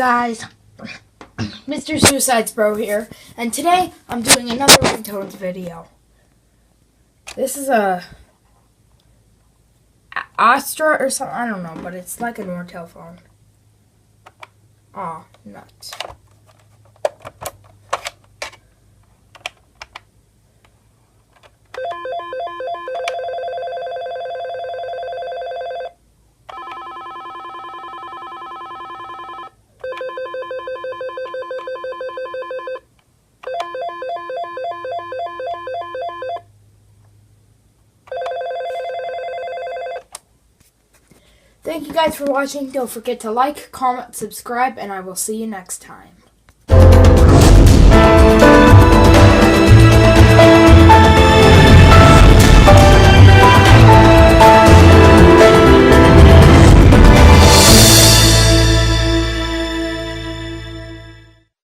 guys, Mr. Suicide's Bro here, and today I'm doing another Ringtones video. This is a Astra or something, I don't know, but it's like a Nortel phone. Aw, nuts. Thank you guys for watching. Don't forget to like, comment, subscribe, and I will see you next time.